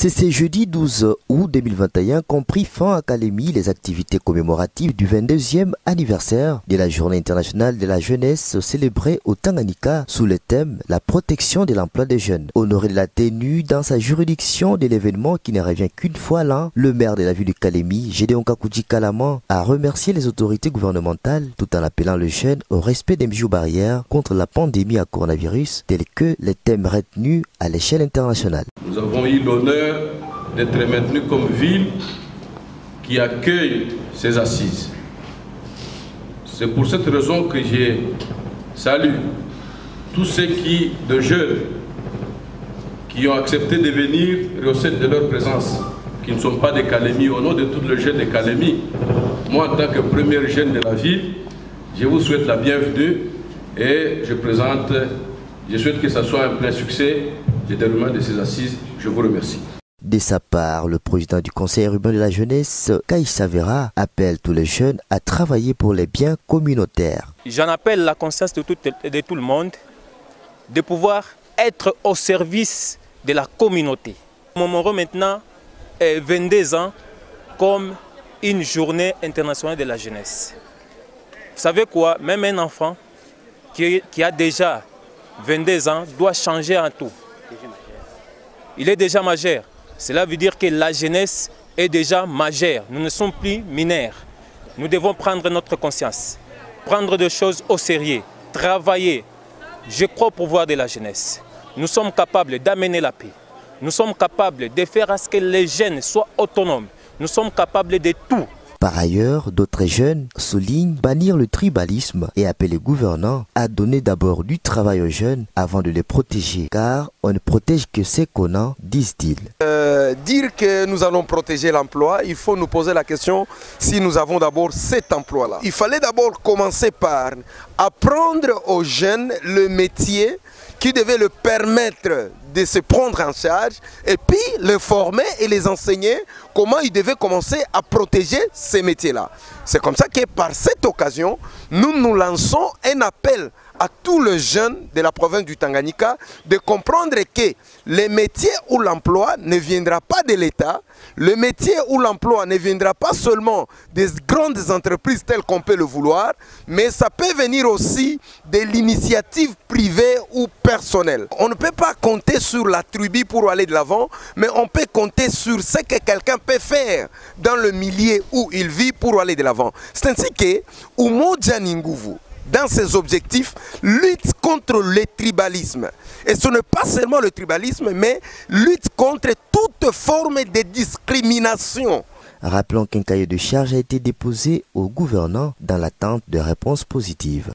C'est ce jeudi 12 août 2021 qu'ont pris fin à Kalemi les activités commémoratives du 22e anniversaire de la Journée internationale de la jeunesse célébrée au Tanganyika sous le thème « La protection de l'emploi des jeunes ». Honoré de la tenue dans sa juridiction de l'événement qui ne revient qu'une fois l'an, le maire de la ville de Kalemi, Gédéon Kakouji Kalaman, a remercié les autorités gouvernementales tout en appelant les jeunes au respect des mesures barrières contre la pandémie à coronavirus tels que les thèmes retenus à l'échelle internationale. Nous avons eu l'honneur d'être maintenus comme ville qui accueille ces assises. C'est pour cette raison que j'ai salué tous ceux de jeunes qui ont accepté de venir rehausser de leur présence, qui ne sont pas des Kalemi. Au nom de tous les jeunes de Kalemi, moi en tant que premier jeune de la ville, je vous souhaite la bienvenue et je souhaite que ce soit un plein succès le déroulement de ces assises. Je vous remercie. De sa part, le président du Conseil urbain de la jeunesse, Kaïssa Vera, appelle tous les jeunes à travailler pour les biens communautaires. J'en appelle la conscience de tout le monde de pouvoir être au service de la communauté. Commémorons maintenant 22 ans comme une journée internationale de la jeunesse. Vous savez quoi? Même un enfant qui a déjà 22 ans doit changer en tout. Il est déjà majeur. Cela veut dire que la jeunesse est déjà majeure. Nous ne sommes plus mineurs. Nous devons prendre notre conscience, prendre des choses au sérieux, travailler. Je crois au pouvoir de la jeunesse. Nous sommes capables d'amener la paix. Nous sommes capables de faire à ce que les jeunes soient autonomes. Nous sommes capables de tout. Par ailleurs, d'autres jeunes soulignent bannir le tribalisme et appellent les gouvernants à donner d'abord du travail aux jeunes avant de les protéger, car on ne protège que ce qu'on a, disent-ils. Dire que nous allons protéger l'emploi, il faut nous poser la question si nous avons d'abord cet emploi-là. Il fallait d'abord commencer par apprendre aux jeunes le métier qui devait leur permettre de se prendre en charge et puis les former et les enseigner comment ils devaient commencer à protéger ces métiers-là. C'est comme ça que par cette occasion, nous lançons un appel à tous les jeunes de la province du Tanganyika de comprendre que le métier ou l'emploi ne viendra pas de l'État, le métier ou l'emploi ne viendra pas seulement des grandes entreprises telles qu'on peut le vouloir, mais ça peut venir aussi de l'initiative privée ou personnelle. On ne peut pas compter sur la tribu pour aller de l'avant, mais on peut compter sur ce que quelqu'un peut faire dans le milieu où il vit pour aller de l'avant. C'est ainsi que Umoja ni Nguvu, dans ses objectifs, lutte contre le tribalisme. Et ce n'est pas seulement le tribalisme, mais lutte contre toute forme de discrimination. Rappelons qu'un cahier de charge a été déposé au gouvernant dans l'attente de réponses positives.